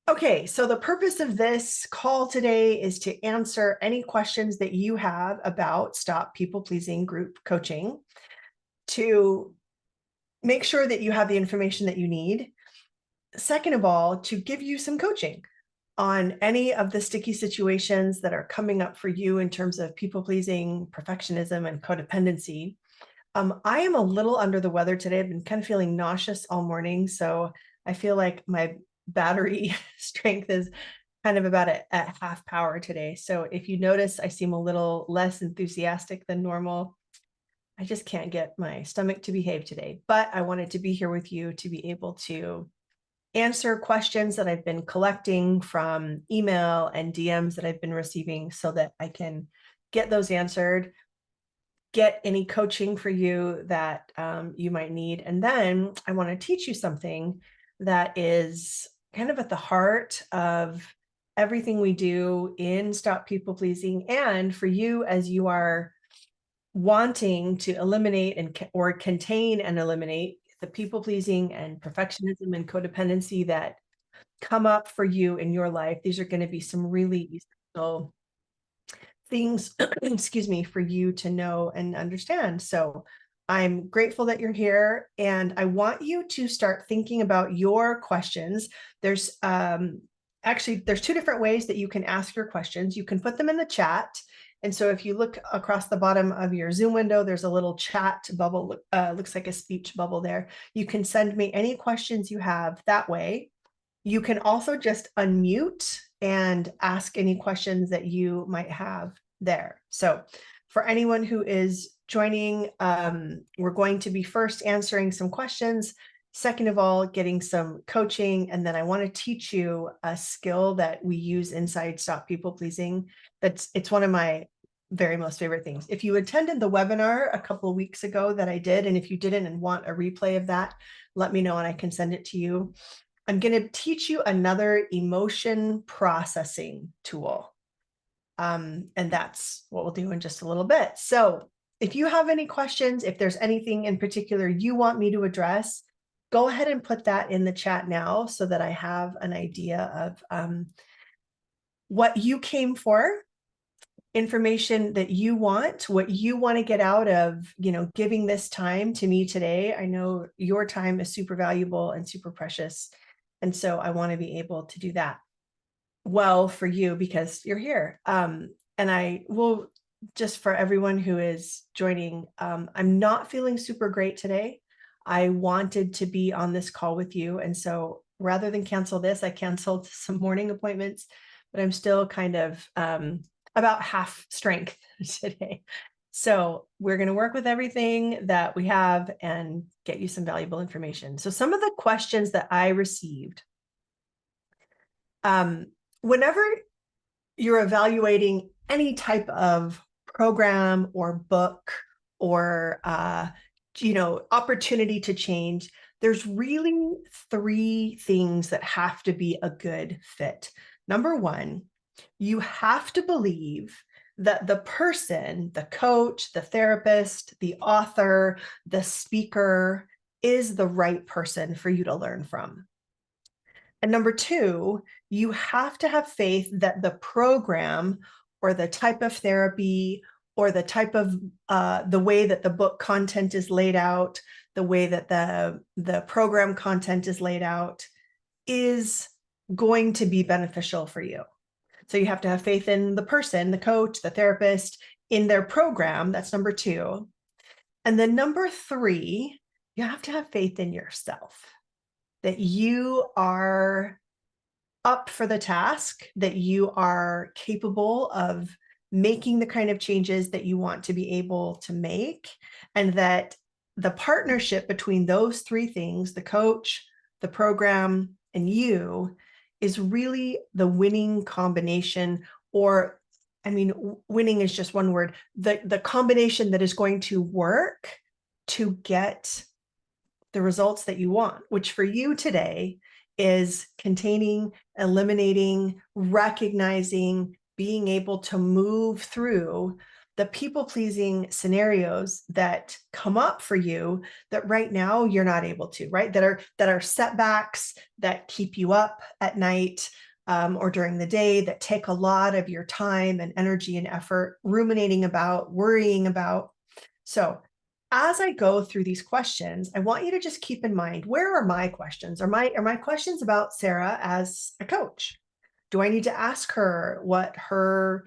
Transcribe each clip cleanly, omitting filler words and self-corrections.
Okay, so the purpose of this call today is to answer any questions that you have about Stop People Pleasing group coaching, to make sure that you have the information that you need. Second of all, to give you some coaching on any of the sticky situations that are coming up for you in terms of people pleasing, perfectionism, and codependency. I am a little under the weather today. I've been kind of feeling nauseous all morning, so I feel like my battery strength is kind of about at half power today. So if you notice, I seem a little less enthusiastic than normal. I just can't get my stomach to behave today, but I wanted to be here with you to be able to answer questions that I've been collecting from email and DMs that I've been receiving so that I can get those answered, get any coaching for you that you might need. And then I want to teach you something that is kind of at the heart of everything we do in Stop People Pleasing, and for you as you are wanting to eliminate or contain and eliminate the people pleasing and perfectionism and codependency that come up for you in your life. These are going to be some really essential things, excuse me, for you to know and understand. So I'm grateful that you're here, and I want you to start thinking about your questions. There's actually, there's two different ways that you can ask your questions. You can put them in the chat. And so if you look across the bottom of your Zoom window, there's a little chat bubble, looks like a speech bubble there. You can send me any questions you have that way. You can also just unmute and ask any questions that you might have there. So for anyone who is joining, we're going to be first answering some questions. Second of all, getting some coaching. And then I want to teach you a skill that we use inside Stop People Pleasing. It's one of my very most favorite things. If you attended the webinar a couple of weeks ago that I did, and if you didn't and want a replay of that, let me know and I can send it to you. I'm going to teach you another emotion processing tool. And that's what we'll do in just a little bit. So if you have any questions, if there's anything in particular you want me to address, go ahead and put that in the chat now so that I have an idea of what you came for, information that you want, what you want to get out of, giving this time to me today. I know your time is super valuable and super precious. And so I want to be able to do that well for you because you're here. And I will, just for everyone who is joining, I'm not feeling super great today. I wanted to be on this call with you. And so rather than cancel this, I canceled some morning appointments, but I'm still kind of about half strength today. So we're going to work with everything that we have and get you some valuable information. So some of the questions that I received, whenever you're evaluating any type of program or book or opportunity to change, there's really three things that have to be a good fit. Number one, you have to believe that the person, the coach, the therapist, the author, the speaker is the right person for you to learn from. And number two, you have to have faith that the program or the type of therapy or the type of the way that the book content is laid out, the way that the program content is laid out is going to be beneficial for you. So you have to have faith in the person, the coach, the therapist, in their program. That's number two. And then number three, you have to have faith in yourself, that you are up for the task, that you are capable of making the kind of changes that you want to be able to make, and that the partnership between those three things, the coach, the program, and you, is really the winning combination. Or, I mean, winning is just one word, the combination that is going to work to get the results that you want, which for you today is containing, eliminating, recognizing, being able to move through the people-pleasing scenarios that come up for you that right now you're not able to, right? That are setbacks that keep you up at night, or during the day, that take a lot of your time and energy and effort, ruminating about, worrying about. So as I go through these questions, I want you to just keep in mind, where are my questions? Are my questions about Sarah as a coach? Do I need to ask her what her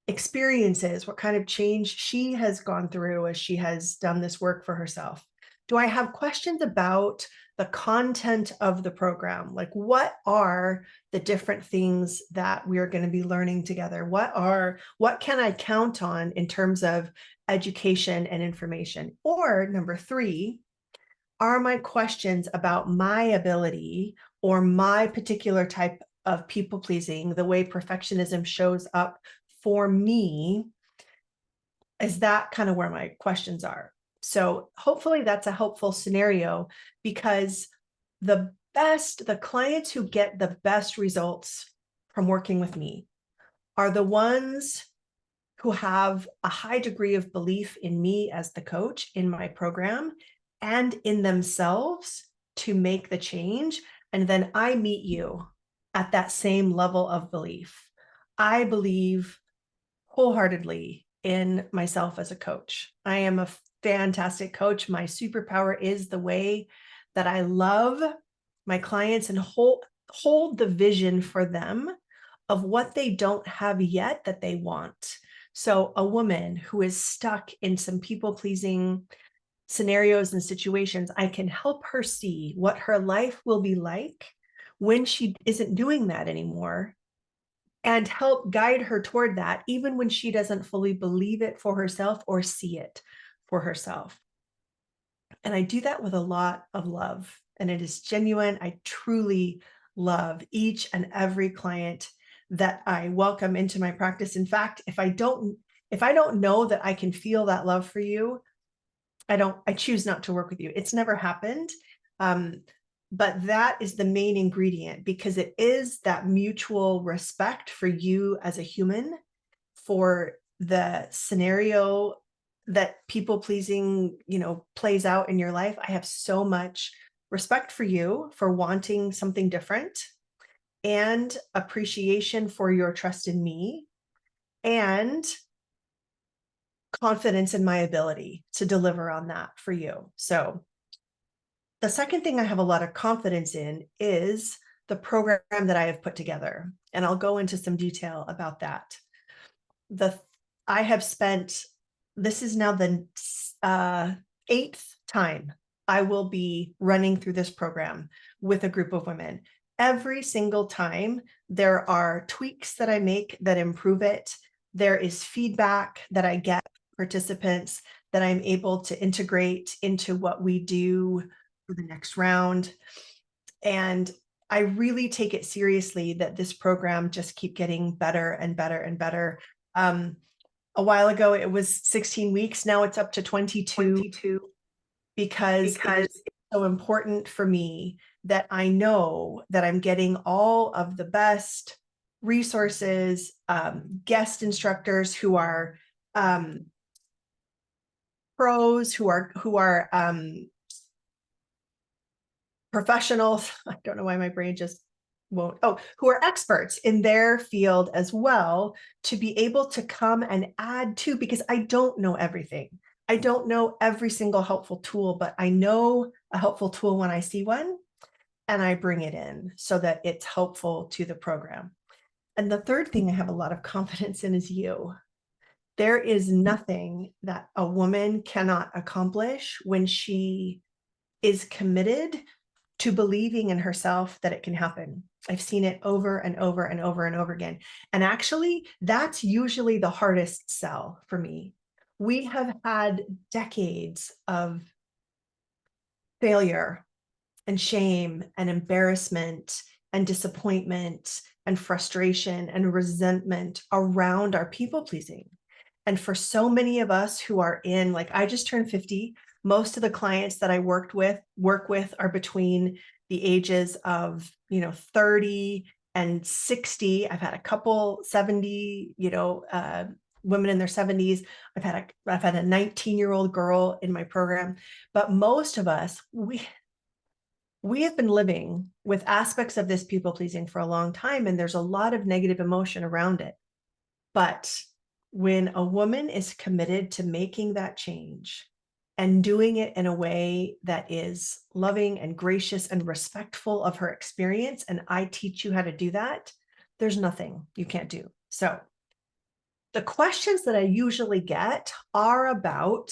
experiences, what kind of change she has gone through as she has done this work for herself? Do I have questions about the content of the program? Like, what are the different things that we are going to be learning together? What can I count on in terms of education and information? Or number three, are my questions about my ability or my particular type of people pleasing, the way perfectionism shows up for me? Is that kind of where my questions are? So hopefully that's a helpful scenario, because the clients who get the best results from working with me are the ones who have a high degree of belief in me as the coach, in my program, and in themselves to make the change. And then I meet you at that same level of belief. I believe wholeheartedly in myself as a coach. I am a fantastic coach. My superpower is the way that I love my clients and hold the vision for them of what they don't have yet that they want. So a woman who is stuck in some people-pleasing scenarios and situations, I can help her see what her life will be like when she isn't doing that anymore, and help guide her toward that, even when she doesn't fully believe it for herself or see it for herself. And I do that with a lot of love, and it is genuine. I truly love each and every client that I welcome into my practice. In fact, if I don't know that I can feel that love for you, I choose not to work with you. It's never happened. But that is the main ingredient, because it is that mutual respect for you as a human, for the scenario that people pleasing, plays out in your life. I have so much respect for you for wanting something different, and appreciation for your trust in me, and confidence in my ability to deliver on that for you. So the second thing I have a lot of confidence in is the program that I have put together, and I'll go into some detail about that. I have spent, this is now the 8th time I will be running through this program with a group of women. Every single time there are tweaks that I make that improve it. There is feedback that I get from participants that I'm able to integrate into what we do for the next round. And I really take it seriously that this program just keep getting better and better and better. A while ago, it was 16 weeks. Now it's up to 22, because it's so important for me that I know that I'm getting all of the best resources, guest instructors who are pros, who are professionals. I don't know why my brain just won't. Oh, who are experts in their field as well, to be able to come and add to, because I don't know everything. I don't know every single helpful tool, but I know a helpful tool when I see one, and I bring it in so that it's helpful to the program. And the third thing I have a lot of confidence in is you. There is nothing that a woman cannot accomplish when she is committed to believing in herself that it can happen. I've seen it over and over and over and over again. And actually, that's usually the hardest sell for me. We have had decades of failure and shame and embarrassment and disappointment and frustration and resentment around our people pleasing. And for so many of us who are in, like, I just turned 50. Most of the clients that I work with are between the ages of, 30 and 60. I've had a couple 70, women in their 70s. I've had a 19-year-old girl in my program, but most of us, we have been living with aspects of this people pleasing for a long time, and there's a lot of negative emotion around it. But when a woman is committed to making that change and doing it in a way that is loving and gracious and respectful of her experience, and I teach you how to do that, there's nothing you can't do. So the questions that I usually get are about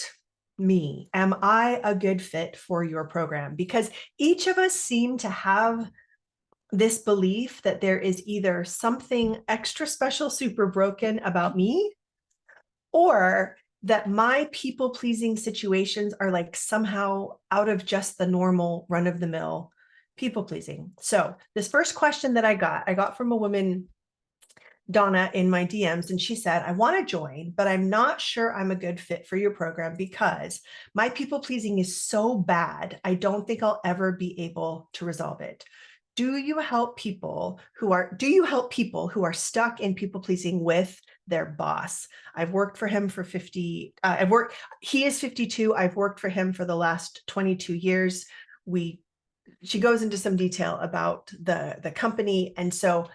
me. Am I a good fit for your program? Because each of us seem to have this belief that there is either something extra special, super broken about me, or that my people pleasing situations are like somehow out of just the normal run of the mill people pleasing. So this first question that I got from a woman, Donna, in my DMs, and she said, I want to join, but I'm not sure I'm a good fit for your program because my people pleasing is so bad. I don't think I'll ever be able to resolve it. Do you help people who are stuck in people pleasing with their boss? I've worked for him for 50, he is 52. I've worked for him for the last 22 years. She goes into some detail about the company. And so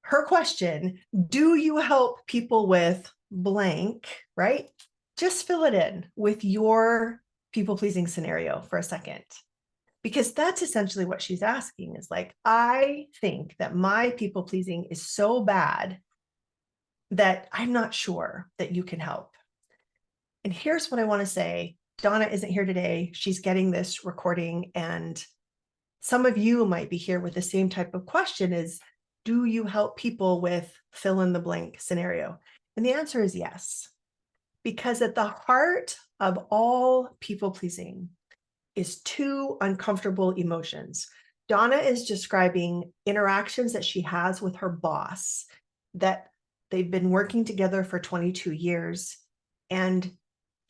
her question, do you help people with blank, right? Just fill it in with your people pleasing scenario for a second, because that's essentially what she's asking is like, I think that my people pleasing is so bad that I'm not sure that you can help. And here's what I want to say. Donna isn't here today. She's getting this recording, and some of you might be here with the same type of question is, do you help people with fill in the blank scenario? And the answer is yes, because at the heart of all people pleasing is two uncomfortable emotions. Donna is describing interactions that she has with her boss, that they've been working together for 22 years, and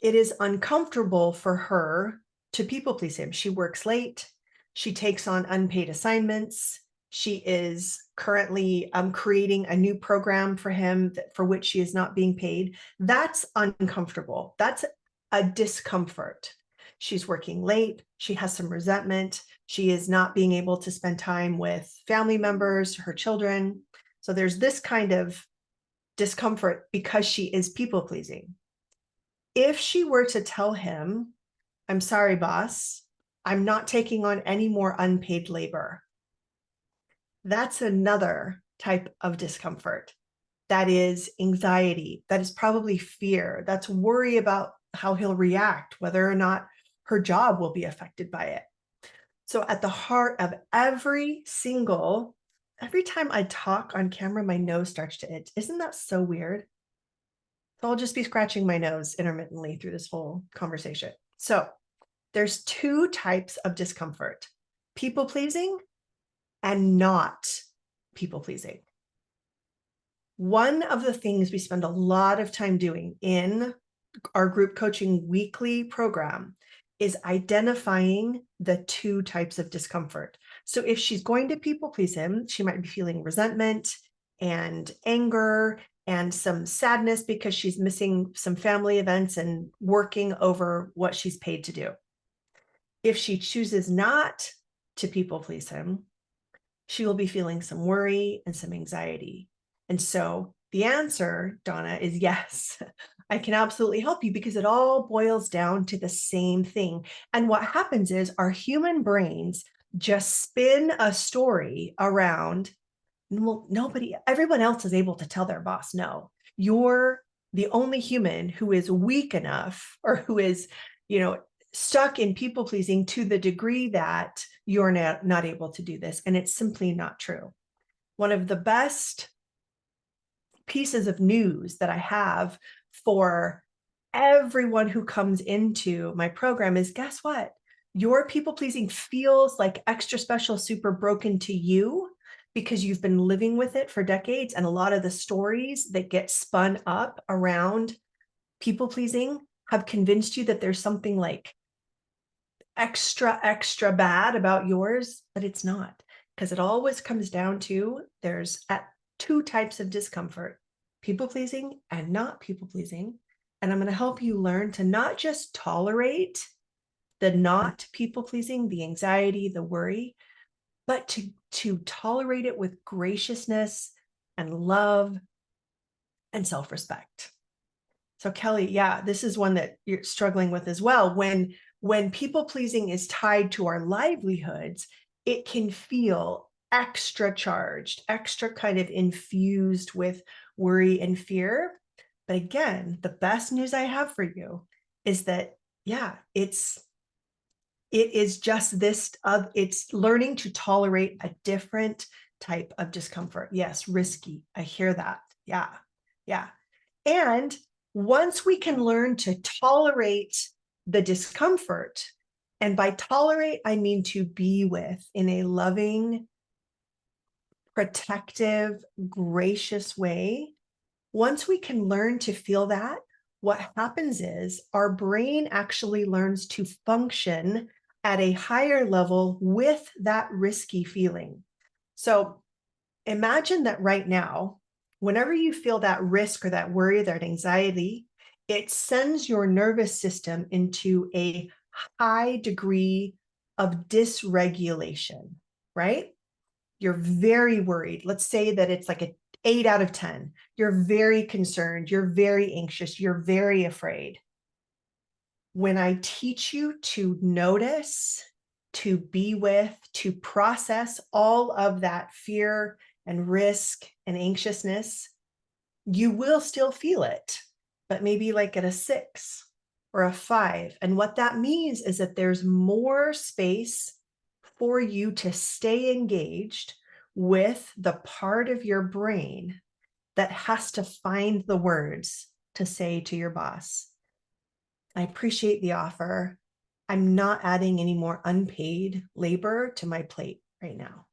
it is uncomfortable for her to people please him. She works late. She takes on unpaid assignments. She is currently creating a new program for him for which she is not being paid. That's uncomfortable. That's a discomfort. She's working late. She has some resentment. She is not being able to spend time with family members, her children. So there's this kind of discomfort because she is people pleasing. If she were to tell him, I'm sorry, boss, I'm not taking on any more unpaid labor, that's another type of discomfort. That is anxiety. That is probably fear. That's worry about how he'll react, whether or not her job will be affected by it. So at the heart of every time I talk on camera, my nose starts to itch. Isn't that so weird? So I'll just be scratching my nose intermittently through this whole conversation. So there's two types of discomfort: people pleasing and not people pleasing. One of the things we spend a lot of time doing in our group coaching weekly program is identifying the two types of discomfort. So if she's going to people please him, she might be feeling resentment and anger and some sadness because she's missing some family events and working over what she's paid to do. If she chooses not to people please him, she will be feeling some worry and some anxiety. And so the answer, Donna, is yes, I can absolutely help you, because it all boils down to the same thing. And what happens is our human brains just spin a story around, well, everyone else is able to tell their boss no. You're the only human who is weak enough, or who is, stuck in people pleasing to the degree that you're not able to do this. And it's simply not true. One of the best pieces of news that I have for everyone who comes into my program is, guess what? Your people pleasing feels like extra special, super broken to you because you've been living with it for decades. And a lot of the stories that get spun up around people pleasing have convinced you that there's something like extra bad about yours, but it's not, because it always comes down to there's two types of discomfort. people pleasing and not people pleasing. And I'm going to help you learn to not just tolerate the not people pleasing, the anxiety, the worry, but to tolerate it with graciousness and love and self-respect. So Kelly, yeah, this is one that you're struggling with as well. When people pleasing is tied to our livelihoods, it can feel extra charged, extra kind of infused with worry and fear. But again, the best news I have for you is that, yeah, it is just this of it's learning to tolerate a different type of discomfort. Yes, risky. I hear that. Yeah. Yeah. And once we can learn to tolerate the discomfort, and by tolerate, I mean to be with in a loving, protective, gracious way. Once we can learn to feel that, what happens is our brain actually learns to function at a higher level with that risky feeling. So imagine that right now, whenever you feel that risk or that worry, that anxiety, it sends your nervous system into a high degree of dysregulation, right? You're very worried. Let's say that it's like an 8 out of 10. You're very concerned. You're very anxious. You're very afraid. When I teach you to notice, to be with, to process all of that fear and risk and anxiousness, you will still feel it, but maybe like at a 6 or a 5. And what that means is that there's more space for you to stay engaged with the part of your brain that has to find the words to say to your boss, I appreciate the offer. I'm not adding any more unpaid labor to my plate right now.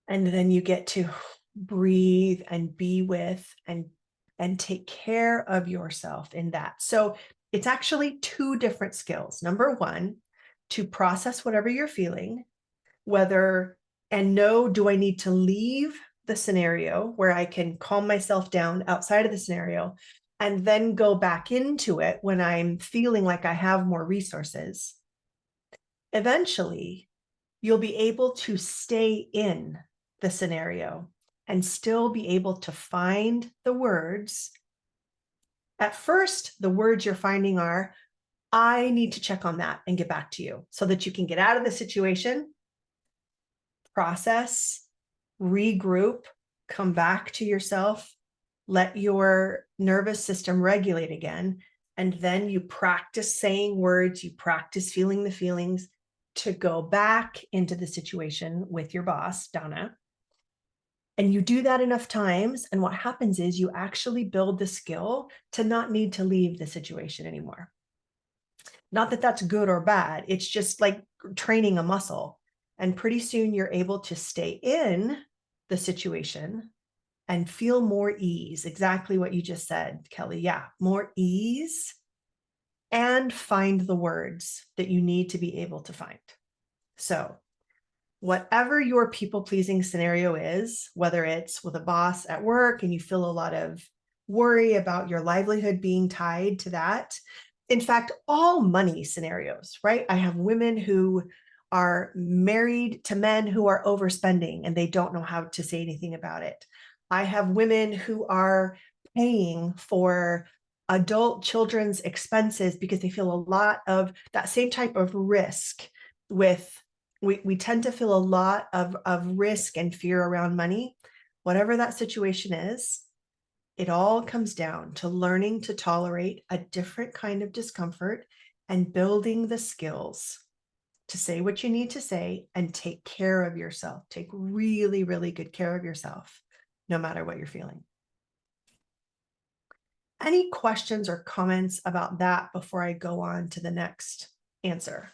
And then you get to breathe and be with and take care of yourself in that. So it's actually 2 different skills. Number 1, to process whatever you're feeling, whether and know, do I need to leave the scenario where I can calm myself down outside of the scenario and then go back into it when I'm feeling like I have more resources. Eventually, you'll be able to stay in the scenario and still be able to find the words. At first, the words you're finding are, I need to check on that and get back to you, so that you can get out of the situation, process, regroup, come back to yourself, let your nervous system regulate again. And then you practice saying words, you practice feeling the feelings to go back into the situation with your boss, Donna. And you do that enough times. And what happens is you actually build the skill to not need to leave the situation anymore. Not that that's good or bad. It's just like training a muscle. And pretty soon you're able to stay in the situation and feel more ease. Exactly what you just said, Kelly. Yeah, more ease, and find the words that you need to be able to find. So whatever your people-pleasing scenario is, whether it's with a boss at work and you feel a lot of worry about your livelihood being tied to that. In fact, all money scenarios, right? I have women who are married to men who are overspending and they don't know how to say anything about it. I have women who are paying for adult children's expenses because they feel a lot of that same type of risk with, we tend to feel a lot of risk and fear around money. Whatever that situation is, it all comes down to learning to tolerate a different kind of discomfort and building the skills to say what you need to say and take care of yourself. Take really, really good care of yourself, no matter what you're feeling. Any questions or comments about that before I go on to the next answer?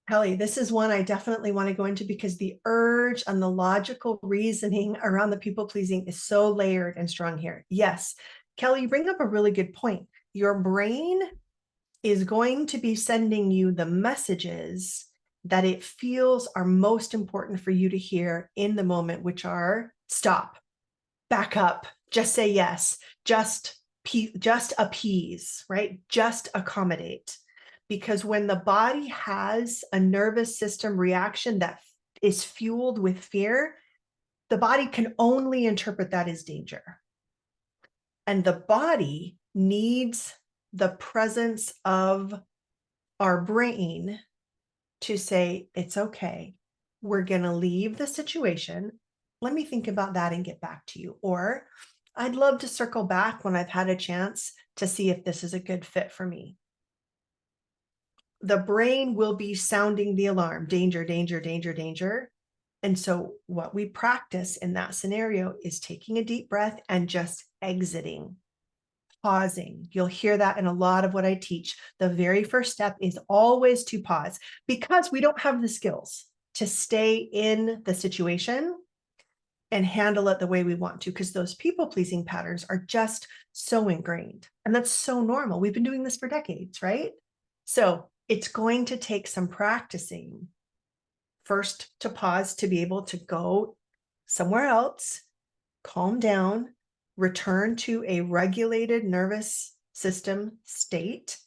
Kelly, this is one I definitely want to go into because the urge and the logical reasoning around the people pleasing is so layered and strong here. Yes, Kelly, you bring up a really good point. Your brain is going to be sending you the messages that it feels are most important for you to hear in the moment, which are stop, back up, just say yes, just appease, right? Just accommodate. Because when the body has a nervous system reaction that is fueled with fear, the body can only interpret that as danger. And the body needs the presence of our brain to say, it's okay. We're going to leave the situation. Let me think about that and get back to you. Or I'd love to circle back when I've had a chance to see if this is a good fit for me. The brain will be sounding the alarm, danger, danger, danger, danger. And so what we practice in that scenario is taking a deep breath and just exiting, pausing. You'll hear that in a lot of what I teach. The very first step is always to pause, because we don't have the skills to stay in the situation and handle it the way we want to, because those people-pleasing patterns are just so ingrained. And that's so normal. We've been doing this for decades, right? So it's going to take some practicing first to pause, to be able to go somewhere else, calm down, return to a regulated nervous system state,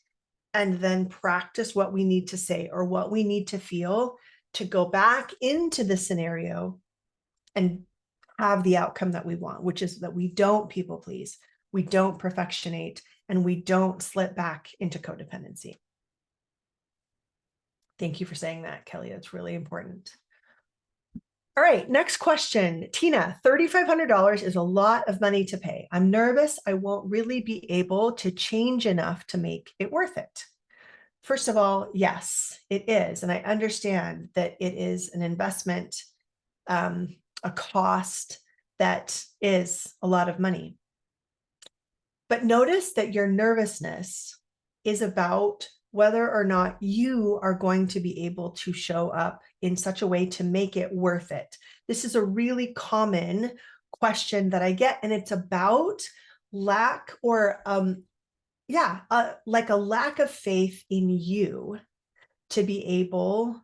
and then practice what we need to say or what we need to feel to go back into the scenario and have the outcome that we want, which is that we don't people please, we don't perfectionate, and we don't slip back into codependency. Thank you for saying that, Kelly. It's really important. All right, next question. Tina, $3,500 is a lot of money to pay. I'm nervous I won't really be able to change enough to make it worth it. First of all, yes, it is. And I understand that it is an investment, a cost that is a lot of money. But notice that your nervousness is about whether or not you are going to be able to show up in such a way to make it worth it. This is a really common question that I get, and it's about lack or like a lack of faith in you to be able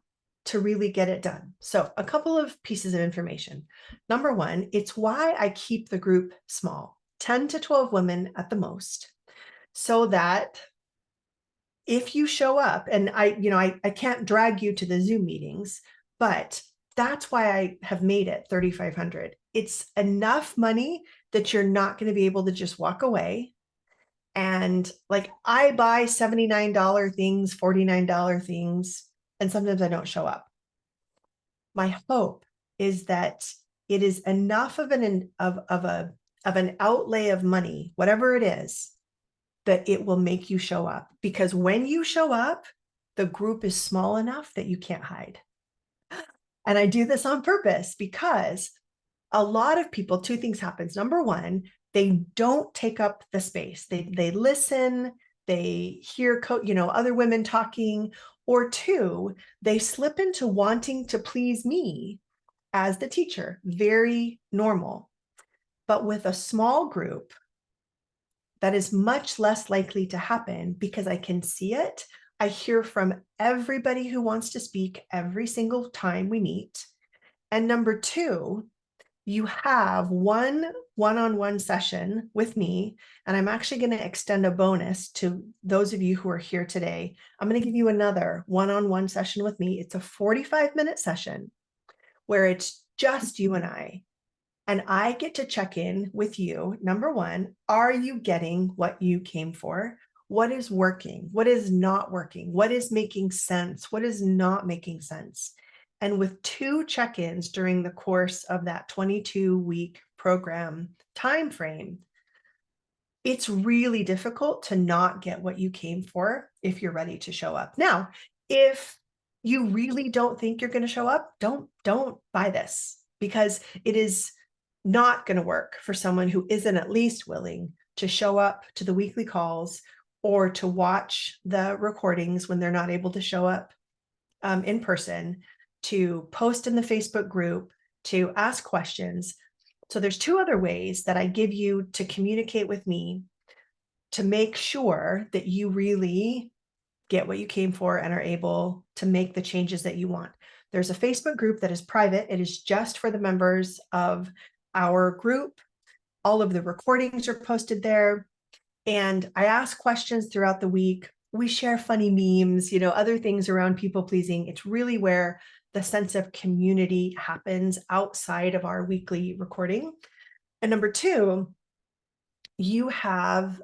to really get it done. So a couple of pieces of information. Number one, it's why I keep the group small, 10 to 12 women at the most, so that if you show up, and I can't drag you to the Zoom meetings, but that's why I have made it $3,500. It's enough money that you're not going to be able to just walk away. And like, I buy $79 things, $49 things, and sometimes I don't show up. My hope is that it is enough of an outlay of money, whatever it is, that it will make you show up. Because when you show up, the group is small enough that you can't hide. And I do this on purpose because a lot of people, two things happens. Number one, they don't take up the space. They listen, they hear other women talking, or two, they slip into wanting to please me as the teacher. Very normal. But with a small group, that is much less likely to happen because I can see it. I hear from everybody who wants to speak every single time we meet. And number two, you have one-on-one session with me, and I'm actually going to extend a bonus to those of you who are here today. I'm going to give you another one-on-one session with me. It's a 45-minute session where it's just you and I get to check in with you. Number one, are you getting what you came for? What is working? What is not working? What is making sense? What is not making sense? And with 2 check-ins during the course of that 22-week program timeframe, it's really difficult to not get what you came for if you're ready to show up. Now, if you really don't think you're going to show up, don't buy this, because it is not going to work for someone who isn't at least willing to show up to the weekly calls or to watch the recordings when they're not able to show up in person, to post in the Facebook group, to ask questions. So there's 2 other ways that I give you to communicate with me to make sure that you really get what you came for and are able to make the changes that you want. There's a Facebook group that is private. It is just for the members of our group. All of the recordings are posted there. And I ask questions throughout the week. We share funny memes, other things around people pleasing. It's really where the sense of community happens outside of our weekly recording. And number two, you have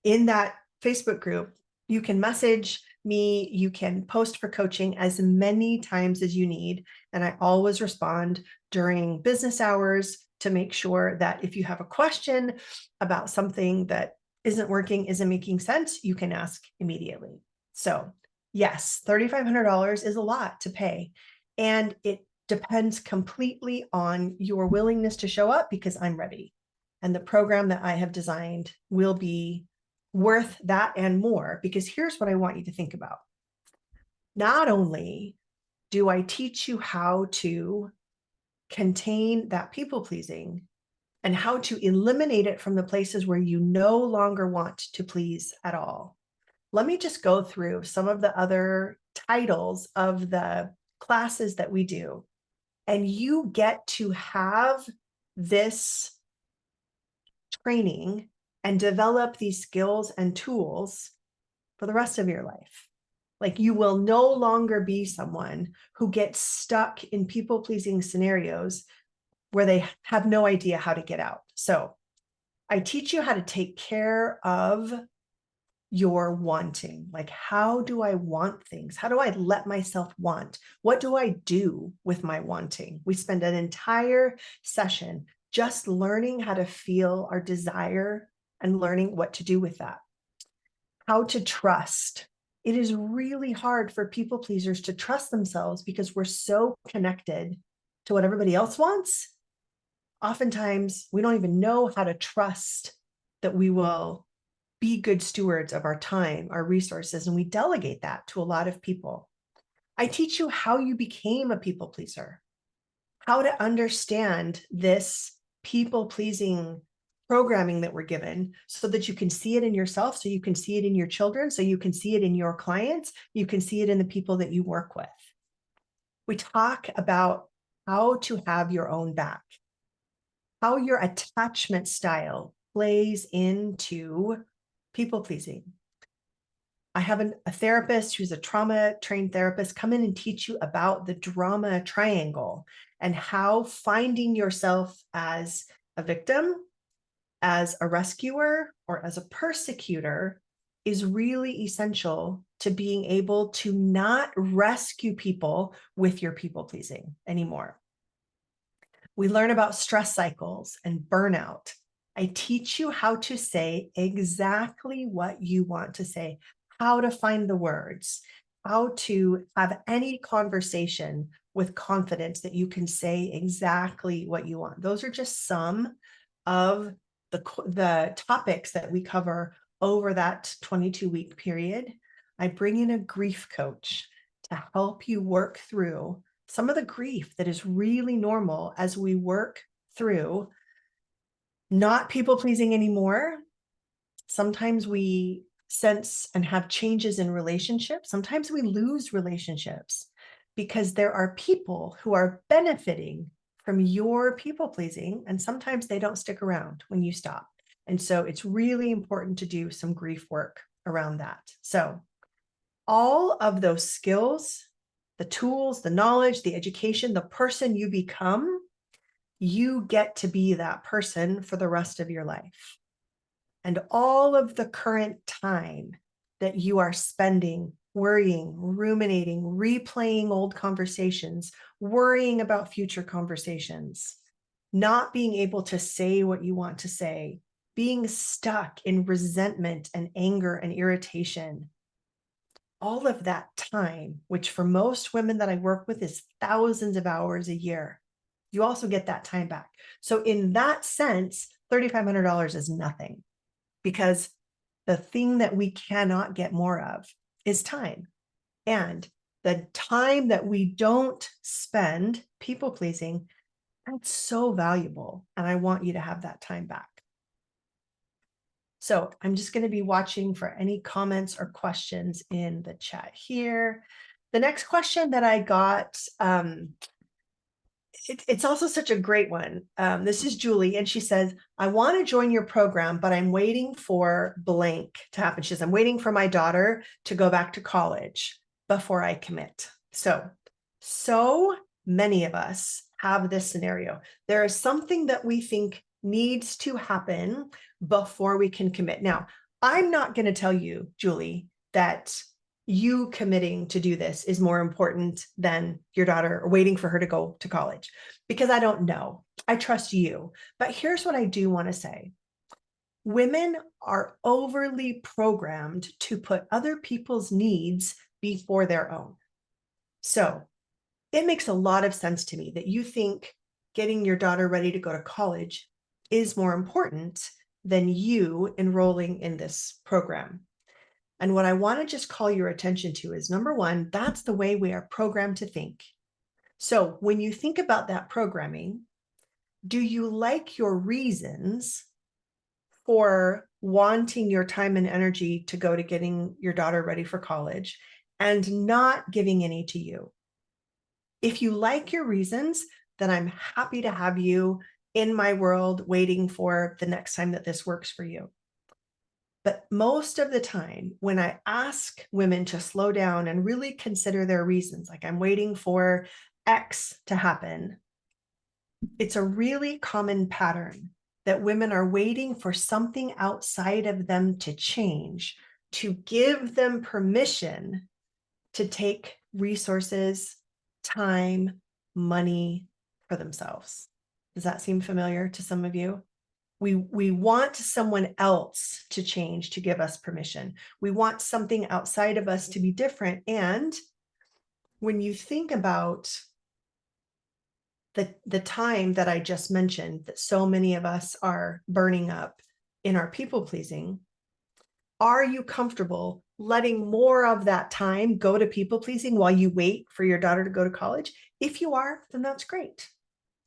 in that Facebook group, you can message me, you can post for coaching as many times as you need. And I always respond during business hours to make sure that if you have a question about something that isn't working, isn't making sense, you can ask immediately. So yes, $3,500 is a lot to pay. And it depends completely on your willingness to show up, because I'm ready. And the program that I have designed will be worth that and more, because here's what I want you to think about. Not only do I teach you how to contain that people pleasing and how to eliminate it from the places where you no longer want to please at all. Let me just go through some of the other titles of the classes that we do. And you get to have this training and develop these skills and tools for the rest of your life. Like, you will no longer be someone who gets stuck in people-pleasing scenarios where they have no idea how to get out. So I teach you how to take care of your wanting. Like, how do I want things? How do I let myself want? What do I do with my wanting? We spend an entire session just learning how to feel our desire and learning what to do with that. How to trust. It is really hard for people pleasers to trust themselves because we're so connected to what everybody else wants. Oftentimes, we don't even know how to trust that we will be good stewards of our time, our resources, and we delegate that to a lot of people. I teach you how you became a people pleaser, how to understand this people-pleasing programming that we're given so that you can see it in yourself, so you can see it in your children, so you can see it in your clients, you can see it in the people that you work with. We talk about how to have your own back, how your attachment style plays into people-pleasing. I have a therapist who's a trauma-trained therapist come in and teach you about the drama triangle and how finding yourself as a victim, as a rescuer, or as a persecutor is really essential to being able to not rescue people with your people-pleasing anymore. We learn about stress cycles and burnout. I teach you how to say exactly what you want to say, how to find the words, how to have any conversation with confidence that you can say exactly what you want. Those are just some of the topics that we cover over that 22-week period. I bring in a grief coach to help you work through some of the grief that is really normal as we work through not people pleasing anymore. Sometimes we sense and have changes in relationships. Sometimes we lose relationships because there are people who are benefiting from your people pleasing, and sometimes they don't stick around when you stop. And so it's really important to do some grief work around that. So all of those skills, the tools, the knowledge, the education, the person you become, you get to be that person for the rest of your life. And all of the current time that you are spending worrying, ruminating, replaying old conversations, worrying about future conversations, not being able to say what you want to say, being stuck in resentment and anger and irritation, all of that time, which for most women that I work with is thousands of hours a year, you also get that time back. So in that sense, $3,500 is nothing, because the thing that we cannot get more of is time. And the time that we don't spend people pleasing, that's so valuable. And I want you to have that time back. So I'm just going to be watching for any comments or questions in the chat here. The next question that I got, it's also such a great one. This is Julie, and she says, I want to join your program, but I'm waiting for blank to happen. She says, I'm waiting for my daughter to go back to college before I commit. So many of us have this scenario. There is something that we think needs to happen before we can commit. Now, I'm not going to tell you, Julie, that you committing to do this is more important than your daughter or waiting for her to go to college, because I don't know. I trust you. But here's what I do want to say. Women are overly programmed to put other people's needs before their own. So it makes a lot of sense to me that you think getting your daughter ready to go to college is more important than you enrolling in this program. And what I want to just call your attention to is, number one, that's the way we are programmed to think. So when you think about that programming, do you like your reasons for wanting your time and energy to go to getting your daughter ready for college and not giving any to you? If you like your reasons, then I'm happy to have you in my world waiting for the next time that this works for you. But most of the time, when I ask women to slow down and really consider their reasons, like I'm waiting for X to happen, it's a really common pattern that women are waiting for something outside of them to change, to give them permission to take resources, time, money for themselves. Does that seem familiar to some of you? We want someone else to change to give us permission. We want something outside of us to be different. And when you think about the time that I just mentioned, that so many of us are burning up in our people pleasing, are you comfortable letting more of that time go to people pleasing while you wait for your daughter to go to college? If you are, then that's great.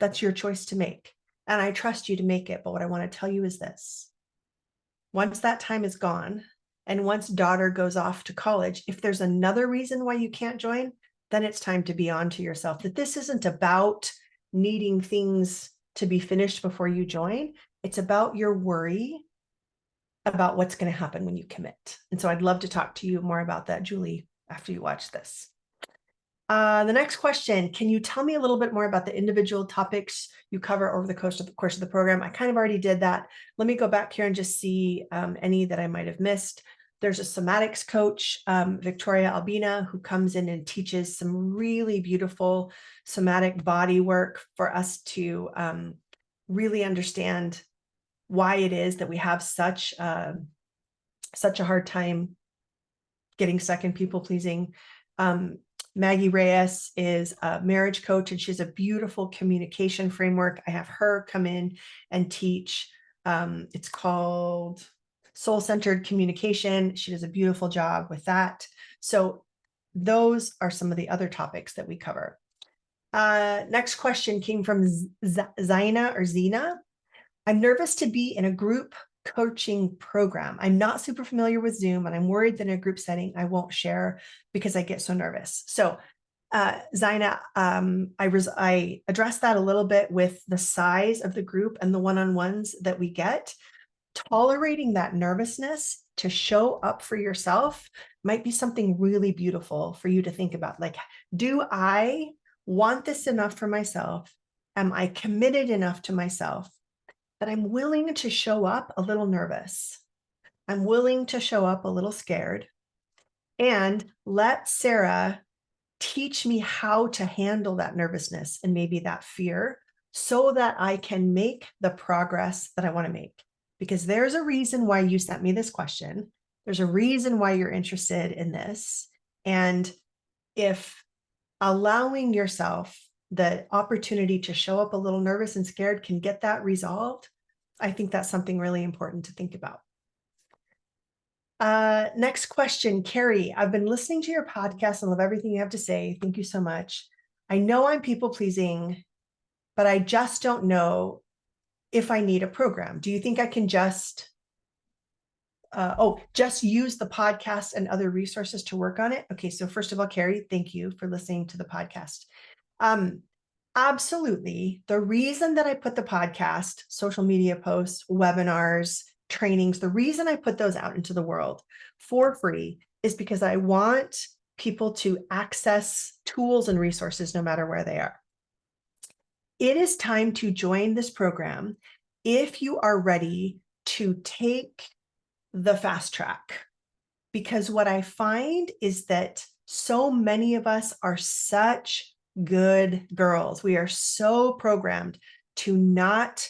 That's your choice to make. And I trust you to make it. But what I want to tell you is this. Once that time is gone, and once daughter goes off to college, if there's another reason why you can't join, then it's time to be on to yourself that this isn't about needing things to be finished before you join. It's about your worry about what's going to happen when you commit. And so I'd love to talk to you more about that, Julie, after you watch this. The next question, can you tell me a little bit more about the individual topics you cover over the course of the program? I kind of already did that. Let me go back here and just see any that I might have missed. There's a somatics coach, Victoria Albina, who comes in and teaches some really beautiful somatic body work for us to really understand why it is that we have such a hard time getting stuck in people pleasing. Maggie Reyes is a marriage coach, and she has a beautiful communication framework. I have her come in and teach. It's called Soul-Centered Communication. She does a beautiful job with that. So those are some of the other topics that we cover. Next question came from Zina. I'm nervous to be in a group coaching program. I'm not super familiar with Zoom, and I'm worried that in a group setting, I won't share because I get so nervous. So Zina, I addressed that a little bit with the size of the group and the one-on-ones that we get. Tolerating that nervousness to show up for yourself might be something really beautiful for you to think about. Like, do I want this enough for myself? Am I committed enough to myself that I'm willing to show up a little nervous? I'm willing to show up a little scared, and let Sarah teach me how to handle that nervousness and maybe that fear so that I can make the progress that I want to make. Because there's a reason why you sent me this question. There's a reason why you're interested in this. And if allowing yourself the opportunity to show up a little nervous and scared can get that resolved, I think that's something really important to think about. Next question, Carrie. I've been listening to your podcast and love everything you have to say. Thank you so much. I know I'm people pleasing, but I just don't know if I need a program. Do you think I can just just use the podcast and other resources to work on it. Okay, so first of all, Carrie, thank you for listening to the podcast. Absolutely. The reason that I put the podcast, social media posts, webinars, trainings, the reason I put those out into the world for free is because I want people to access tools and resources no matter where they are. It is time to join this program if you are ready to take the fast track. Because what I find is that so many of us are such good girls. We are so programmed to not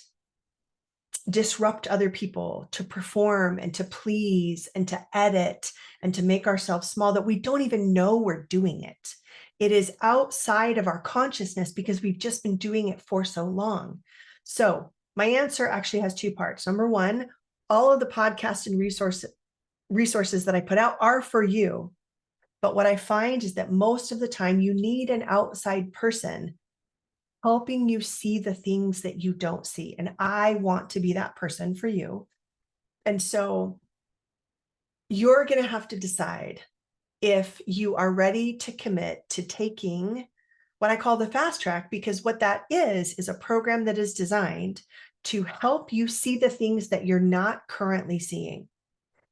disrupt other people, to perform and to please and to edit and to make ourselves small that we don't even know we're doing it. It is outside of our consciousness because we've just been doing it for so long. So my answer actually has two parts. Number one, all of the podcasts and resources that I put out are for you. But what I find is that most of the time you need an outside person helping you see the things that you don't see. And I want to be that person for you. And so you're going to have to decide if you are ready to commit to taking what I call the fast track, because what that is a program that is designed to help you see the things that you're not currently seeing,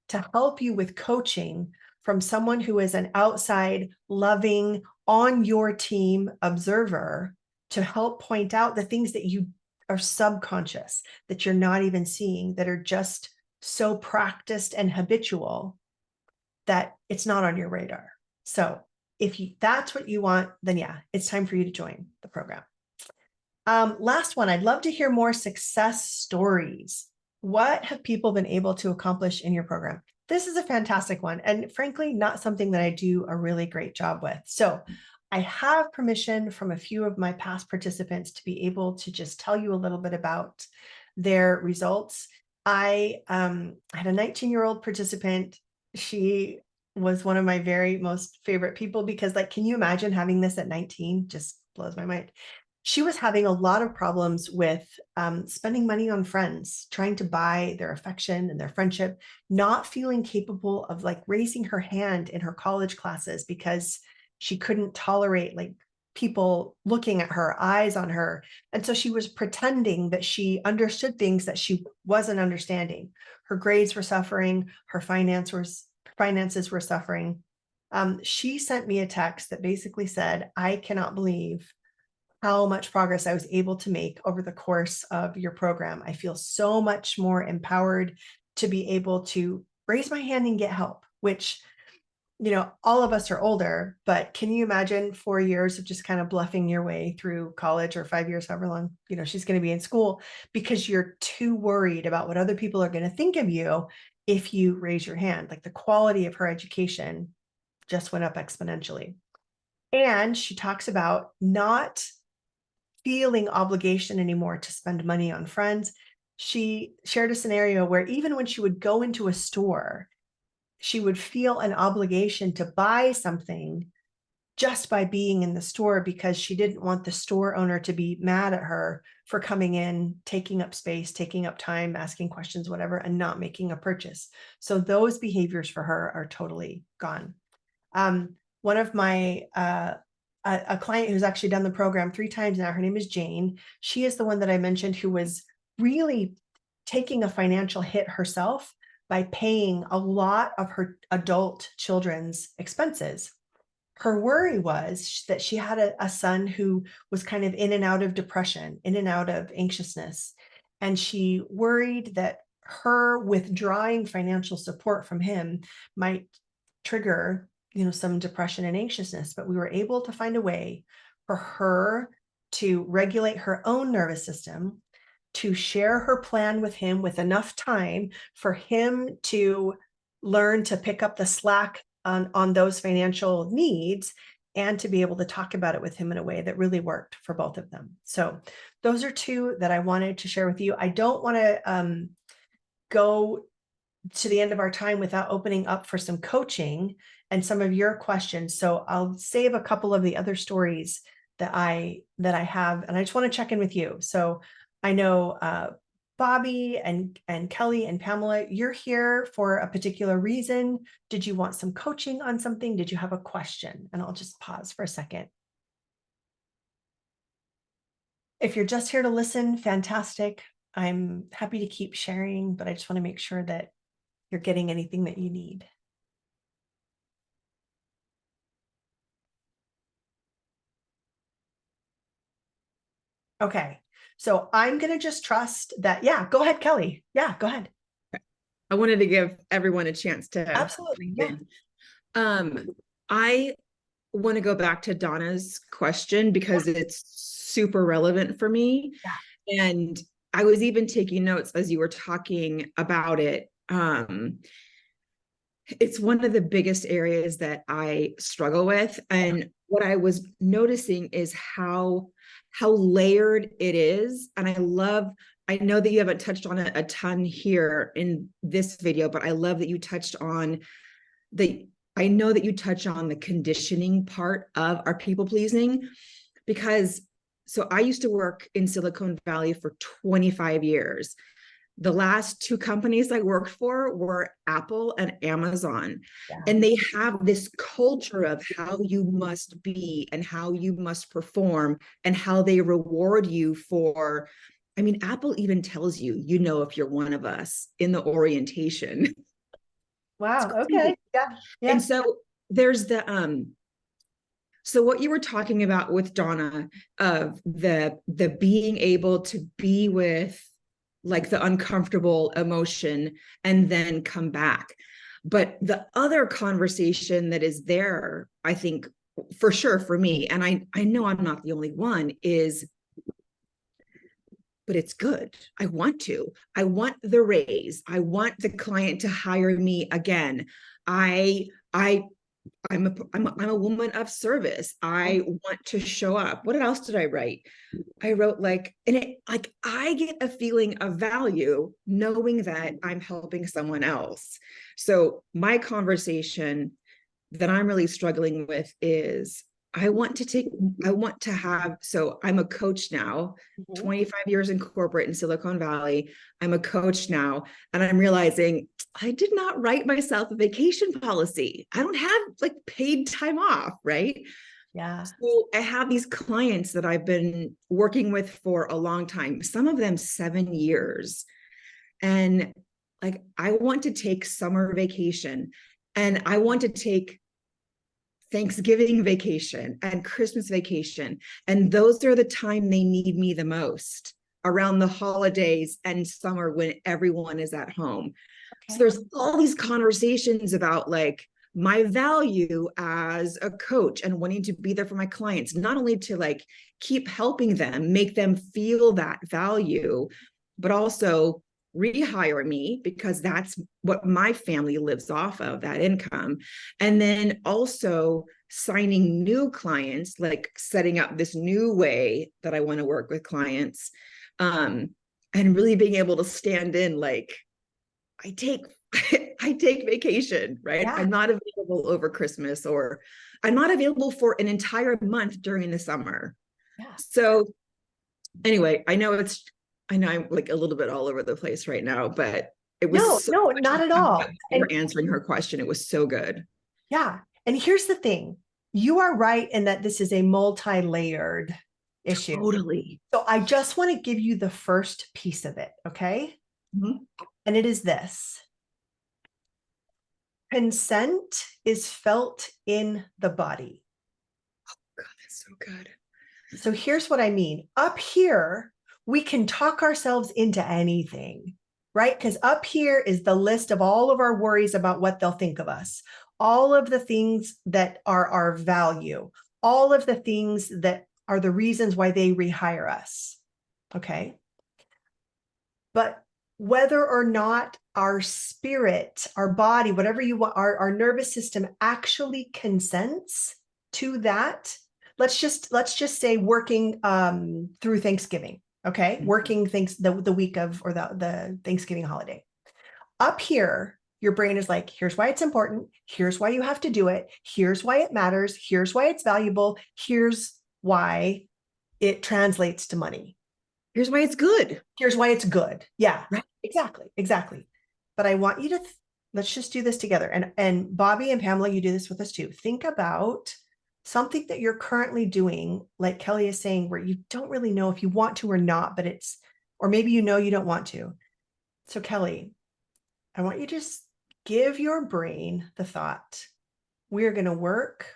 to help you with coaching from someone who is an outside, loving, on your team observer, to help point out the things that you are subconscious, that you're not even seeing, that are just so practiced and habitual that it's not on your radar. So if that's what you want, then yeah, it's time for you to join the program. Last one, I'd love to hear more success stories. What have people been able to accomplish in your program? This is a fantastic one, and frankly, not something that I do a really great job with. So I have permission from a few of my past participants to be able to just tell you a little bit about their results. I had a 19-year-old participant. She was one of my very most favorite people because, like, can you imagine having this at 19? Just blows my mind. She was having a lot of problems with spending money on friends, trying to buy their affection and their friendship, not feeling capable of like raising her hand in her college classes because she couldn't tolerate like people looking at her, eyes on her. And so she was pretending that she understood things that she wasn't understanding. Her grades were suffering, her finances were suffering. She sent me a text that basically said, I cannot believe how much progress I was able to make over the course of your program. I feel so much more empowered to be able to raise my hand and get help, which, you know, all of us are older, but can you imagine 4 years of just kind of bluffing your way through college, or 5 years, however long, you know, she's going to be in school, because you're too worried about what other people are going to think of you if you raise your hand. Like, the quality of her education just went up exponentially. And she talks about not feeling obligation anymore to spend money on friends. She shared a scenario where even when she would go into a store, she would feel an obligation to buy something just by being in the store, because she didn't want the store owner to be mad at her for coming in, taking up space, taking up time, asking questions, whatever, and not making a purchase. So those behaviors for her are totally gone. One of my a client who's actually done the program 3 times now, her name is Jane. She is the one that I mentioned who was really taking a financial hit herself by paying a lot of her adult children's expenses. Her worry was that she had a son who was kind of in and out of depression, in and out of anxiousness. And she worried that her withdrawing financial support from him might trigger, you know, some depression and anxiousness. But we were able to find a way for her to regulate her own nervous system, to share her plan with him with enough time for him to learn to pick up the slack on those financial needs, and to be able to talk about it with him in a way that really worked for both of them. So those are 2 that I wanted to share with you. I don't want to go to the end of our time without opening up for some coaching and some of your questions. So I'll save a couple of the other stories that I have, and I just want to check in with you. So I know Bobby and Kelly and Pamela, you're here for a particular reason. Did you want some coaching on something? Did you have a question? And I'll just pause for a second. If you're just here to listen, fantastic. I'm happy to keep sharing, but I just want to make sure that you're getting anything that you need. Okay, so I'm going to just trust that. Yeah, go ahead, Kelly. Yeah, go ahead. I wanted to give everyone a chance to absolutely. Yeah. I want to go back to Donna's question because it's super relevant for me. Yeah. And I was even taking notes as you were talking about it. It's one of the biggest areas that I struggle with. And what I was noticing is how layered it is. And I know that you haven't touched on it a ton here in this video, but I love that you touched on I know that you touch on the conditioning part of our people pleasing, because so I used to work in Silicon Valley for 25 years. The last two companies I worked for were Apple and Amazon. Yeah. And they have this culture of how you must be and how you must perform and how they reward you for, I mean, Apple even tells you, if you're one of us in the orientation. Wow. Okay. Yeah. Yeah. And so there's so what you were talking about with Donna of the being able to be with like the uncomfortable emotion and then come back. But the other conversation that is there, I think for sure for me, and I know I'm not the only one, is, but it's good. I want the raise. I want the client to hire me again. I'm a woman of service. I want to show up. What else did I write? I wrote I get a feeling of value knowing that I'm helping someone else. So my conversation that I'm really struggling with is so I'm a coach now, 25 years in corporate in Silicon Valley. I'm a coach now, and I'm realizing I did not write myself a vacation policy. I don't have like paid time off, right? Yeah. So I have these clients that I've been working with for a long time, some of them 7 years. And like, I want to take summer vacation, and I want to take Thanksgiving vacation and Christmas vacation. And those are the time they need me the most, around the holidays and summer when everyone is at home. Okay. So there's all these conversations about like my value as a coach and wanting to be there for my clients, not only to like keep helping them, make them feel that value, but also rehire me because that's what my family lives off of, that income. And then also signing new clients, like setting up this new way that I want to work with clients, and really being able to stand in like, I take vacation, right? Yeah. I'm not available over Christmas, or I'm not available for an entire month during the summer. Yeah. So anyway, I know I'm like a little bit all over the place right now, but it was no, not at all. And answering her question, it was so good. Yeah. And here's the thing. You are right in that this is a multi-layered issue. Totally. So I just want to give you the first piece of it, okay? Mm-hmm. And it is this. Consent is felt in the body. Oh God, that's so good. So here's what I mean. Up here, we can talk ourselves into anything, right? Because up here is the list of all of our worries about what they'll think of us, all of the things that are our value, all of the things that are the reasons why they rehire us, okay? But whether or not our spirit, our body, whatever you want, our nervous system actually consents to that, let's just say working through Thanksgiving, okay? Mm-hmm. Working the week of, or the Thanksgiving holiday. Up here, your brain is like, here's why it's important. Here's why you have to do it. Here's why it matters. Here's why it's valuable. Here's why it translates to money. Here's why it's good. Here's why it's good. Yeah, Right. exactly, exactly. But I want you to let's just do this together. And Bobby and Pamela, you do this with us too. Think about something that you're currently doing, like Kelly is saying, where you don't really know if you want to or not, but it's, or maybe you know you don't want to. So Kelly, I want you to just give your brain the thought, we're going to work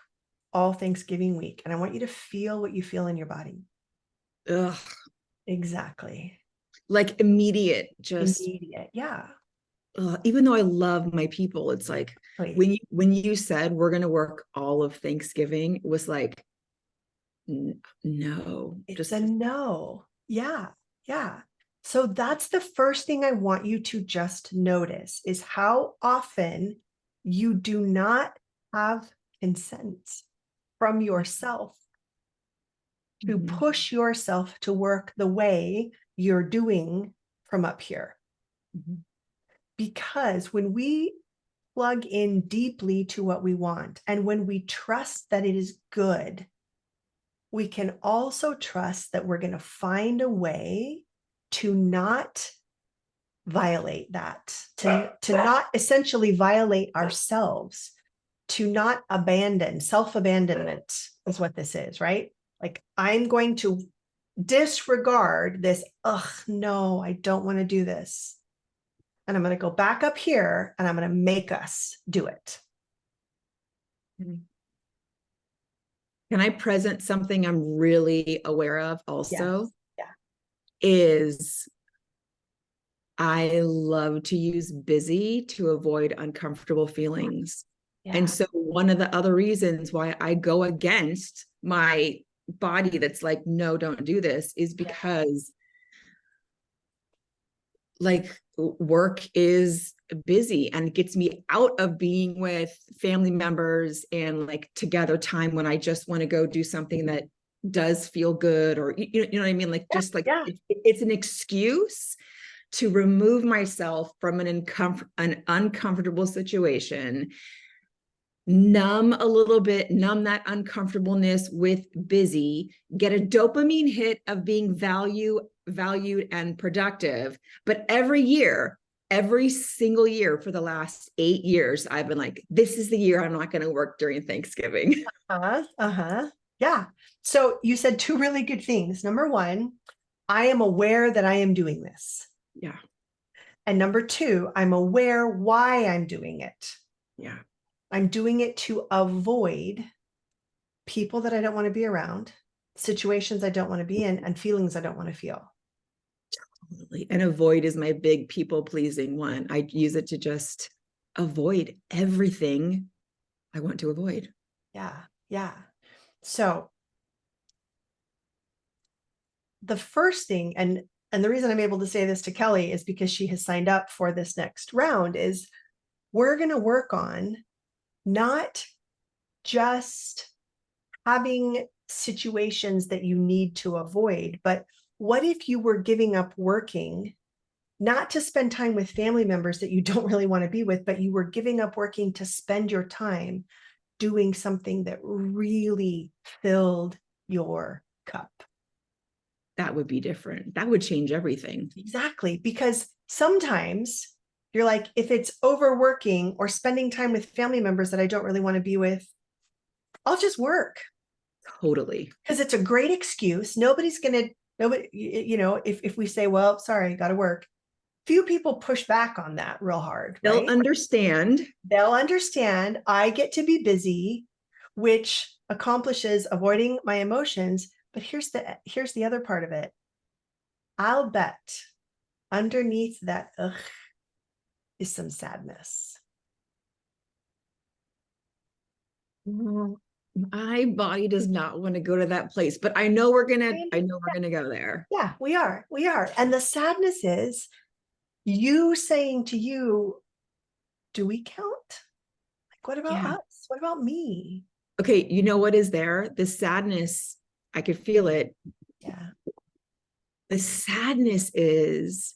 all Thanksgiving week. And I want you to feel what you feel in your body. Ugh. Exactly. Like immediate, just Immediate. Yeah. even though I love my people, it's like Please. when you said we're gonna work all of Thanksgiving, it was like no, It's just a no. Yeah. Yeah. So that's the first thing I want you to just notice is how often you do not have consent from yourself to push yourself to work the way you're doing from up here. Because when we plug in deeply to what we want, and when we trust that it is good, we can also trust that we're going to find a way to not violate that, to not essentially violate ourselves, to not abandon. Self-abandonment is what this is, right? Like, I'm going to disregard this. Ugh, no, I don't want to do this. And I'm going to go back up here and I'm going to make us do it. Can I present something I'm really aware of also? Yes. Yeah. Is I love to use busy to avoid uncomfortable feelings. Yeah. And so one of the other reasons why I go against my body that's like, no, don't do this, is because like work is busy and it gets me out of being with family members and like together time when I just want to go do something that does feel good, or you know what I mean? Like just like it's an excuse to remove myself from an uncomfortable situation, numb a little bit, numb that uncomfortableness with busy, get a dopamine hit of being valued and productive. But every single year for the last 8 years, I've been like, this is the year I'm not going to work during Thanksgiving. Yeah. So you said two really good things. Number one, I am aware that I am doing this. Yeah. And number two, I'm aware why I'm doing it. Yeah. I'm doing it to avoid people that I don't want to be around, situations I don't want to be in, and feelings I don't want to feel. Totally. And avoid is my big people pleasing one. I use it to just avoid everything I want to avoid. Yeah. Yeah. So the first thing, and the reason I'm able to say this to Kelly is because she has signed up for this next round, is we're going to work on not just having situations that you need to avoid, but what if you were giving up working, not to spend time with family members that you don't really want to be with, but you were giving up working to spend your time doing something that really filled your cup? That would be different. That would change everything. Exactly. Because sometimes you're like, if it's overworking or spending time with family members that I don't really want to be with, I'll just work. Totally. Because it's a great excuse. Nobody, if we say, well, sorry, got to work. Few people push back on that real hard. They'll right? understand. They'll understand I get to be busy, which accomplishes avoiding my emotions. But here's the other part of it. I'll bet underneath that is some sadness. My body does not want to go to that place, but I know we're gonna go there. Yeah, we are. And the sadness is you saying to you, do we count? Like, what about us? What about me? Okay, you know what is there? The sadness, I could feel it. Yeah. The sadness is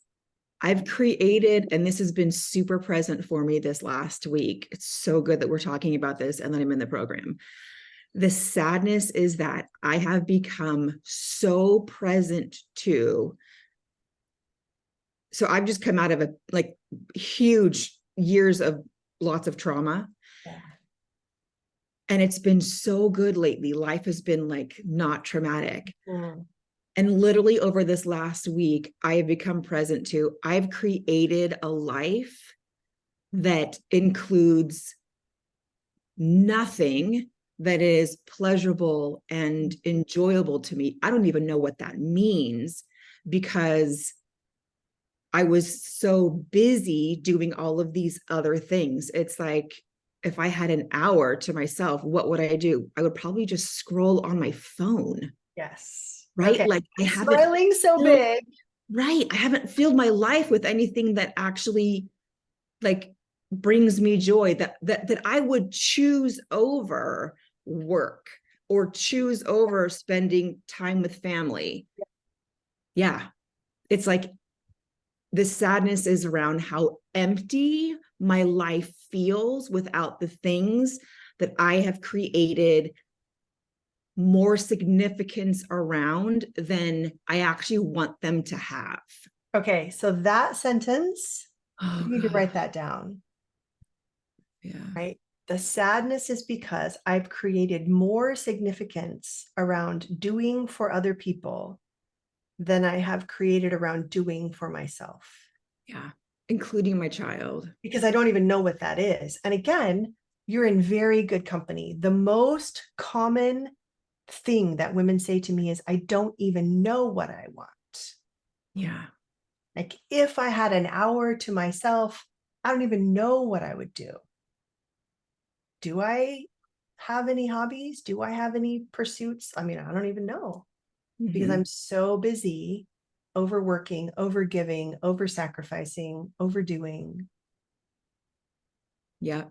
I've created, and this has been super present for me this last week. It's so good that we're talking about this and that I'm in the program. The sadness is that I have become so present to. So I've just come out of a like huge years of lots of trauma. Yeah. And it's been so good lately. Life has been like not traumatic. Mm. And literally over this last week, I have become present to, I've created a life that includes nothing that is pleasurable and enjoyable to me. I don't even know what that means because I was so busy doing all of these other things. It's like, if I had an hour to myself, what would I do? I would probably just scroll on my phone, Yes. right? Okay. Like I haven't Smiling so filled, big. right. I haven't filled my life with anything that actually like brings me joy, that I would choose over work or choose over spending time with family. Yeah. It's like the sadness is around how empty my life feels without the things that I have created more significance around than I actually want them to have. Okay. So that sentence, Oh, you need to God. write that down, Yeah. right? The sadness is because I've created more significance around doing for other people than I have created around doing for myself. Yeah. Including my child. Because I don't even know what that is. And again, you're in very good company. The most common thing that women say to me is, I don't even know what I want. Yeah. Like, if I had an hour to myself, I don't even know what I would do. Do I have any hobbies? Do I have any pursuits? I mean, I don't even know because Mhm. I'm so busy overworking, overgiving, over sacrificing, overdoing. Yeah.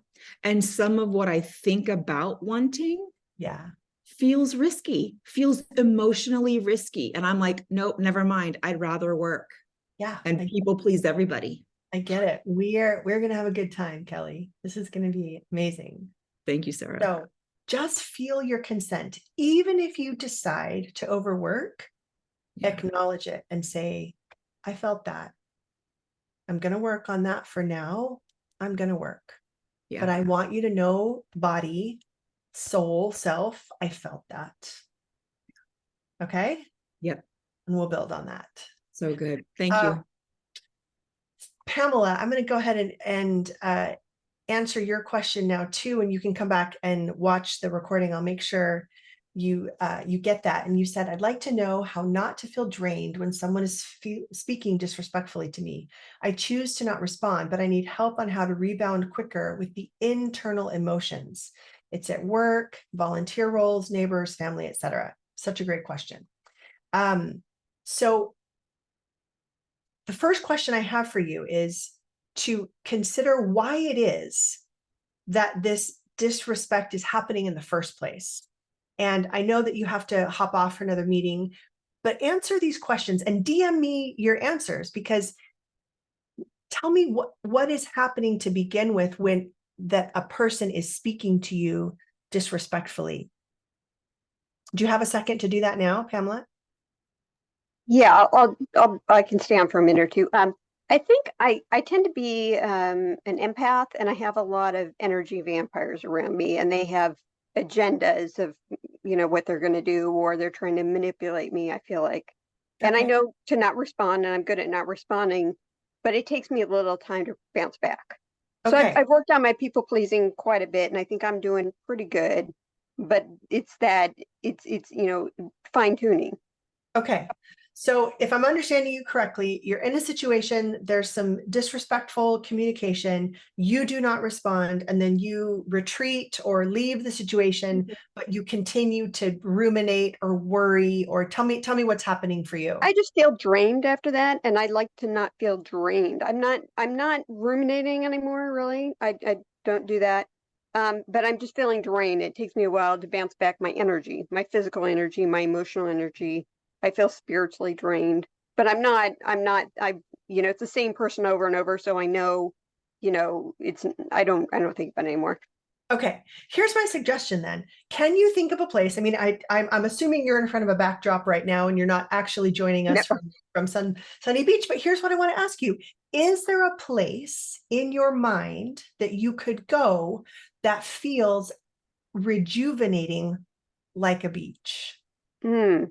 And some of what I think about wanting Yeah. feels risky, feels emotionally risky. And I'm like, nope, never mind. I'd rather work Yeah. and people please everybody. I get it. We're gonna have a good time, Kelly. This is gonna be amazing. Thank you, Sarah. So just feel your consent. Even if you decide to overwork, Yeah. acknowledge it and say, I felt that. I'm gonna work on that for now. I'm gonna work. Yeah. But I want you to know, body, soul, self, I felt that. Okay? Yep. And we'll build on that. So good. Thank you. Pamela, I'm going to go ahead and answer your question now too, and you can come back and watch the recording. I'll make sure you get that. And you said, I'd like to know how not to feel drained when someone is speaking disrespectfully to me. I choose to not respond, but I need help on how to rebound quicker with the internal emotions. It's at work, volunteer roles, neighbors, family, etc. Such a great question. So the first question I have for you is to consider why it is that this disrespect is happening in the first place. And I know that you have to hop off for another meeting, but answer these questions and DM me your answers, because tell me what is happening to begin with when that a person is speaking to you disrespectfully. Do you have a second to do that now, Pamela? Yeah, I can stay on for a minute or two. I think I tend to be an empath, and I have a lot of energy vampires around me, and they have agendas of, what they're going to do, or they're trying to manipulate me, I feel like. And I Okay. know to not respond, and I'm good at not responding, but it takes me a little time to bounce back. So Okay. I've worked on my people pleasing quite a bit, and I think I'm doing pretty good. But it's fine tuning. Okay. So if I'm understanding you correctly, you're in a situation, there's some disrespectful communication, you do not respond, and then you retreat or leave the situation, but you continue to ruminate or worry, or tell me what's happening for you. I just feel drained after that, and I like to not feel drained. I'm not ruminating anymore, really. I don't do that. But I'm just feeling drained. It takes me a while to bounce back my energy, my physical energy, my emotional energy. I feel spiritually drained, but it's the same person over and over, so I know, I don't think about it anymore. Okay, here's my suggestion then. Can you think of a place? I mean, I'm assuming you're in front of a backdrop right now and you're not actually joining us No. from Sunny Beach, but here's what I want to ask you. Is there a place in your mind that you could go that feels rejuvenating like a beach? Hmm.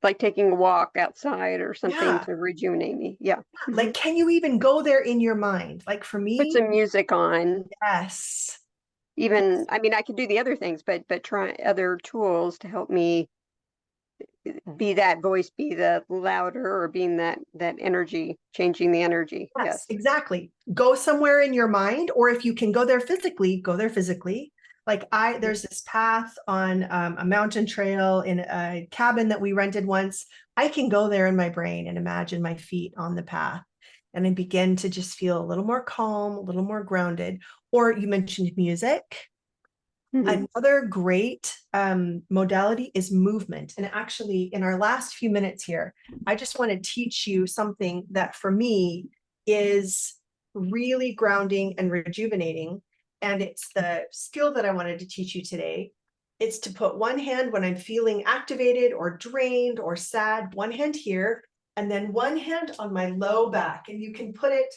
Like taking a walk outside or something Yeah. to rejuvenate me. Yeah. Like, Mhm. can you even go there in your mind? Like for Put me, some music on. yes. Even, I mean, I could do the other things, but try other tools to help me be that voice, be the louder, or being that energy, changing the energy. Yes, Yes. exactly. Go somewhere in your mind, or if you can go there physically, go there physically. Like there's this path on a mountain trail in a cabin that we rented once. I can go there in my brain and imagine my feet on the path. And I begin to just feel a little more calm, a little more grounded. Or you mentioned music. Mhm. Another great modality is movement. And actually, in our last few minutes here, I just want to teach you something that for me is really grounding and rejuvenating. And it's the skill that I wanted to teach you today. It's to put one hand when I'm feeling activated or drained or sad, one hand here, and then one hand on my low back. And you can put it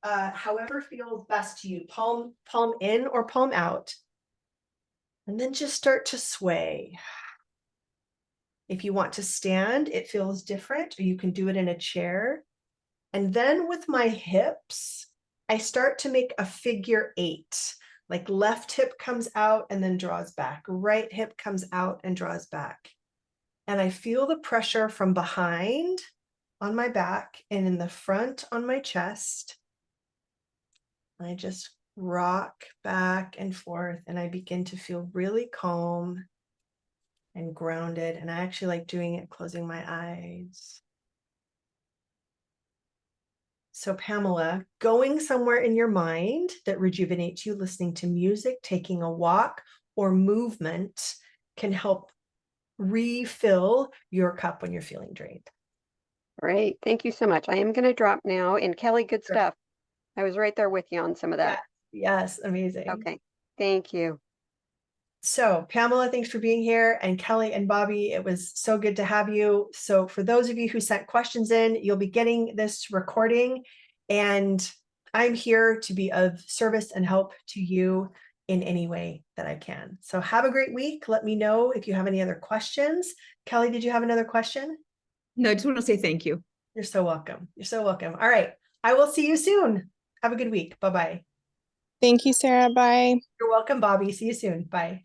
however feels best to you, palm in or palm out. And then just start to sway. If you want to stand, it feels different, or you can do it in a chair. And then with my hips, I start to make a figure 8. Like left hip comes out and then draws back. Right hip comes out and draws back. And I feel the pressure from behind on my back and in the front on my chest. I just rock back and forth and I begin to feel really calm and grounded. And I actually like doing it closing my eyes. So Pamela, going somewhere in your mind that rejuvenates you, listening to music, taking a walk, or movement can help refill your cup when you're feeling drained. Great. Thank you so much. I am going to drop now. And Kelly, good Sure. stuff. I was right there with you on some of that. Yes, amazing. Okay. Thank you. So Pamela, thanks for being here. And Kelly and Bobby, it was so good to have you. So for those of you who sent questions in, you'll be getting this recording. And I'm here to be of service and help to you in any way that I can. So have a great week. Let me know if you have any other questions. Kelly, did you have another question? No, I just want to say thank you. You're so welcome. You're so welcome. All right. I will see you soon. Have a good week. Bye-bye. Thank you, Sarah. Bye. You're welcome, Bobby. See you soon. Bye.